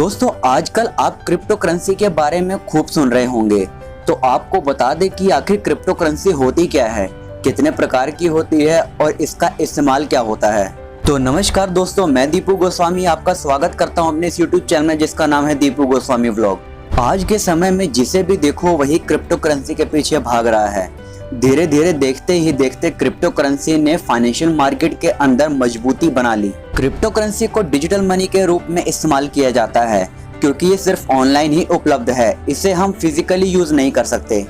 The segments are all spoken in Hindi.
दोस्तों आजकल आप क्रिप्टो करेंसी के बारे में खूब सुन रहे होंगे, तो आपको बता दें कि आखिर क्रिप्टो करेंसी होती क्या है, कितने प्रकार की होती है और इसका इस्तेमाल क्या होता है। तो नमस्कार दोस्तों, मैं दीपू गोस्वामी आपका स्वागत करता हूं अपने इस यूट्यूब चैनल में जिसका नाम है दीपू गोस्वामी व्लॉग। आज के समय में जिसे भी देखो वही क्रिप्टो करेंसी के पीछे भाग रहा है। धीरे धीरे देखते ही देखते क्रिप्टो करेंसी ने फाइनेंशियल मार्केट के अंदर मजबूती बना ली। क्रिप्टो करेंसी को डिजिटल मनी के रूप में इस्तेमाल किया जाता है क्योंकि ये सिर्फ ऑनलाइन ही उपलब्ध है, इसे हम फिजिकली यूज नहीं कर सकते।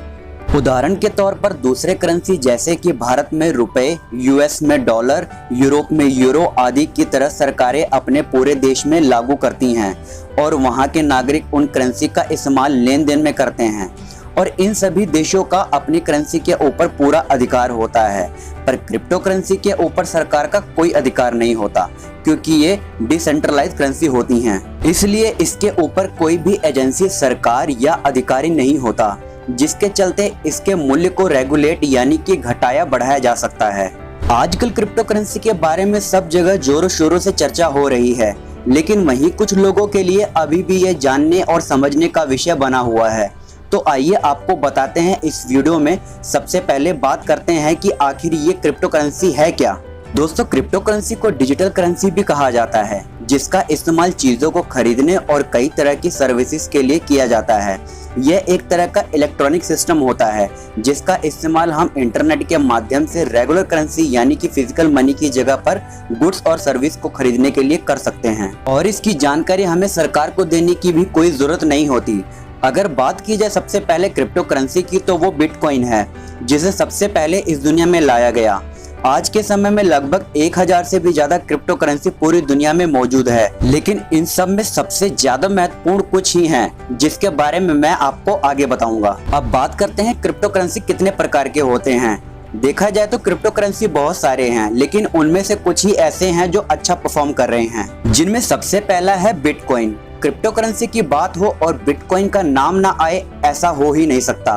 उदाहरण के तौर पर दूसरे करेंसी जैसे कि भारत में रुपए, यूएस में डॉलर, यूरोप में यूरो आदि की तरह सरकारें अपने पूरे देश में लागू करती हैं और वहां के नागरिक उन करेंसी का इस्तेमाल लेन देन में करते हैं और इन सभी देशों का अपनी करेंसी के ऊपर पूरा अधिकार होता है। पर क्रिप्टो करेंसी के ऊपर सरकार का कोई अधिकार नहीं होता क्योंकि ये डिसेंट्रलाइज्ड करेंसी होती हैं। इसलिए इसके ऊपर कोई भी एजेंसी, सरकार या अधिकारी नहीं होता, जिसके चलते इसके मूल्य को रेगुलेट यानी कि घटाया बढ़ाया जा सकता है। आजकल क्रिप्टो करेंसी के बारे में सब जगह जोरों शोरों से चर्चा हो रही है, लेकिन वहीं कुछ लोगों के लिए अभी भी ये जानने और समझने का विषय बना हुआ है। तो आइए आपको बताते हैं इस वीडियो में। सबसे पहले बात करते हैं कि आखिर ये क्रिप्टो करेंसी है क्या। दोस्तों, क्रिप्टो करेंसी को डिजिटल करेंसी भी कहा जाता है, जिसका इस्तेमाल चीजों को खरीदने और कई तरह की सर्विसेज के लिए किया जाता है। यह एक तरह का इलेक्ट्रॉनिक सिस्टम होता है जिसका इस्तेमाल हम इंटरनेट के माध्यम से रेगुलर करेंसी यानी कि फिजिकल मनी की जगह पर गुड्स और सर्विस को खरीदने के लिए कर सकते हैं और इसकी जानकारी हमें सरकार को देने की भी कोई जरूरत नहीं होती। अगर बात की जाए सबसे पहले क्रिप्टो करेंसी की, तो वो बिटकॉइन है, जिसे सबसे पहले इस दुनिया में लाया गया। आज के समय में लगभग 1000 से भी ज्यादा क्रिप्टो करेंसी पूरी दुनिया में मौजूद है, लेकिन इन सब में सबसे ज्यादा महत्वपूर्ण कुछ ही हैं, जिसके बारे में मैं आपको आगे बताऊंगा। अब बात करते हैं क्रिप्टो करेंसी कितने प्रकार के होते हैं। देखा जाए तो क्रिप्टो करेंसी बहुत सारे हैं, लेकिन उनमें से कुछ ही ऐसे हैं जो अच्छा परफॉर्म कर रहे हैं, जिनमें सबसे पहला है बिटकॉइन। क्रिप्टो करेंसी की बात हो और बिटकॉइन का नाम ना आए ऐसा हो ही नहीं सकता,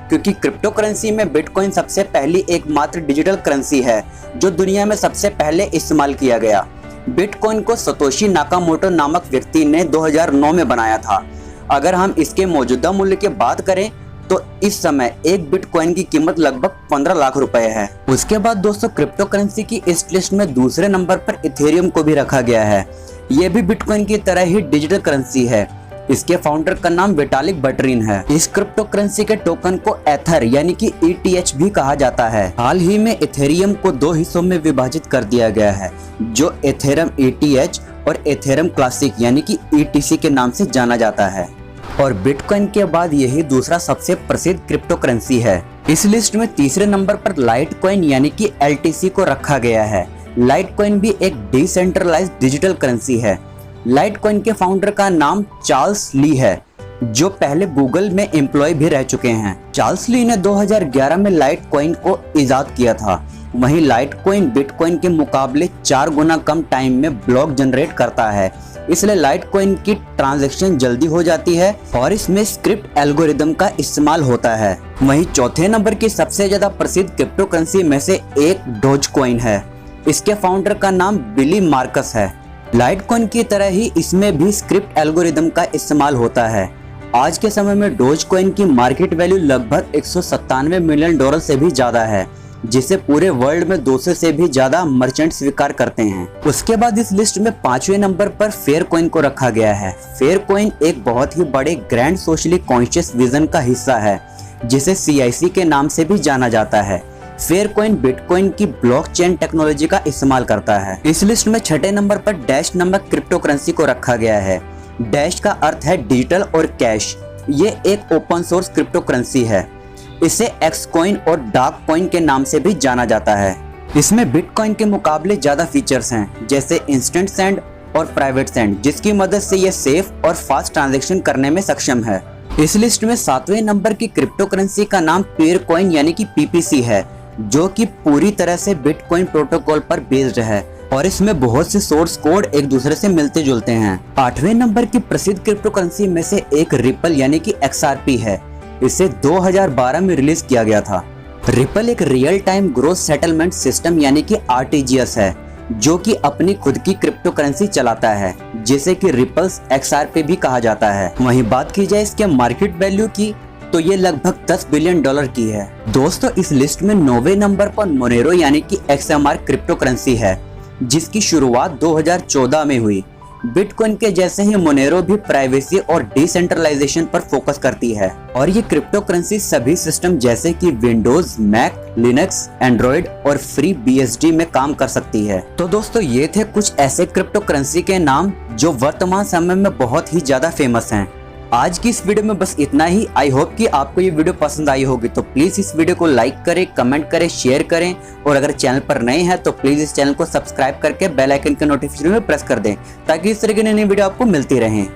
क्योंकि क्रिप्टो करेंसी में बिटकॉइन सबसे पहली एकमात्र डिजिटल करेंसी है जो दुनिया में सबसे पहले इस्तेमाल किया गया। बिटकॉइन को सतोशी नाकामोटो नामक व्यक्ति ने 2009 में बनाया था। अगर हम इसके मौजूदा मूल्य की बात करें तो इस समय एक बिटकॉइन की कीमत लगभग 15 लाख रुपए है। उसके बाद दोस्तों, क्रिप्टो करेंसी की इस लिस्ट में दूसरे नंबर पर इथेरियम को भी रखा गया है। ये भी बिटकॉइन की तरह ही डिजिटल करेंसी है। इसके फाउंडर का नाम विटालिक बटरिन है। इस क्रिप्टो करेंसी के टोकन को एथर यानी कि ETH भी कहा जाता है। हाल ही में इथेरियम को 2 हिस्सों में विभाजित कर दिया गया है, जो इथेरियम ETH और इथेरियम क्लासिक यानी कि ETC के नाम से जाना जाता है। और बिटकॉइन के बाद यही दूसरा सबसे प्रसिद्ध क्रिप्टो करेंसी है। इस लिस्ट में तीसरे नंबर पर लाइटकॉइन यानी कि LTC को रखा गया है। लाइटकॉइन भी एक डिसेंट्रलाइज्ड डिजिटल करेंसी है। लाइटकॉइन के फाउंडर का नाम चार्ल्स ली है, जो पहले गूगल में एम्प्लॉय भी रह चुके हैं। चार्ल्स ली ने 2011 में लाइटकॉइन को इजाद किया था। वहीं लाइटकॉइन बिटकॉइन के मुकाबले 4 गुना कम टाइम में ब्लॉक जनरेट करता है, इसलिए लाइटकॉइन की ट्रांजैक्शन जल्दी हो जाती है और इसमें स्क्रिप्ट एल्गोरिदम का इस्तेमाल होता है। वहीं चौथे नंबर की सबसे ज्यादा प्रसिद्ध क्रिप्टो करेंसी में से एक डोजकॉइन है। इसके फाउंडर का नाम बिली मार्कस है। लाइटकॉइन की तरह ही इसमें भी स्क्रिप्ट एल्गोरिदम का इस्तेमाल होता है। आज के समय में डोजकॉइन की मार्केट वैल्यू लगभग 197 मिलियन डॉलर से भी ज्यादा है, जिसे पूरे वर्ल्ड में 200 से भी ज्यादा मर्चेंट स्वीकार करते हैं। उसके बाद इस लिस्ट में 5वें नंबर पर फेयर कॉइन को रखा गया है। फेयर कॉइन एक बहुत ही बड़े ग्रैंड सोशली कॉन्शियस विजन का हिस्सा है, जिसे CIC के नाम से भी जाना जाता है। फेयर कॉइन बिटकॉइन की ब्लॉकचेन टेक्नोलॉजी का इस्तेमाल करता है। इस लिस्ट में 6ठे नंबर पर डैश नामक क्रिप्टो करेंसी को रखा गया है। डैश का अर्थ है डिजिटल और कैश। ये एक ओपन सोर्स क्रिप्टो करेंसी है। इसे एक्सकॉइन और डार्क कॉइन के नाम से भी जाना जाता है। इसमें बिटकॉइन के मुकाबले ज्यादा फीचर्स हैं, जैसे इंस्टेंट सेंड और प्राइवेट सेंड, जिसकी मदद से ये सेफ और फास्ट ट्रांजैक्शन करने में सक्षम है। इस लिस्ट में 7वें नंबर की क्रिप्टो करेंसी का नाम पेयर कॉइन यानी कि PPC है, जो कि पूरी तरह से बिटकॉइन प्रोटोकॉल पर बेस्ड है और इसमें बहुत से सोर्स कोड एक दूसरे से मिलते जुलते हैं। 8वें नंबर की प्रसिद्ध क्रिप्टो करेंसी में से एक रिपल यानी कि XRP है। इसे 2012 में रिलीज किया गया था। रिपल एक real time gross settlement system यानी कि RTGS है, जो कि अपनी खुद की क्रिप्टो करेंसी चलाता है, जिसे कि रिपल्स XRP भी कहा जाता है। वहीं बात की जाए इसके मार्केट वैल्यू की, तो ये लगभग $10 बिलियन की है। दोस्तों, इस लिस्ट में 9वें नंबर पर मोनेरो यानी कि XMR क्रिप्टो करेंसी है, जिसकी शुरुआत 2014 में हुई। बिटकॉइन के जैसे ही मोनेरो भी प्राइवेसी और डिसेंट्रलाइजेशन पर फोकस करती है और ये क्रिप्टो करेंसी सभी सिस्टम जैसे कि विंडोज, मैक, लिनक्स, एंड्रॉइड और फ्री BSD में काम कर सकती है। तो दोस्तों, ये थे कुछ ऐसे क्रिप्टो करेंसी के नाम जो वर्तमान समय में बहुत ही ज्यादा फेमस हैं। आज की इस वीडियो में बस इतना ही। आई होप कि आपको ये वीडियो पसंद आई होगी, तो प्लीज इस वीडियो को लाइक करें, कमेंट करें, शेयर करें और अगर चैनल पर नए हैं तो प्लीज इस चैनल को सब्सक्राइब करके बेल आइकन के नोटिफिकेशन में प्रेस कर दें ताकि इस तरह की नई वीडियो आपको मिलती रहें।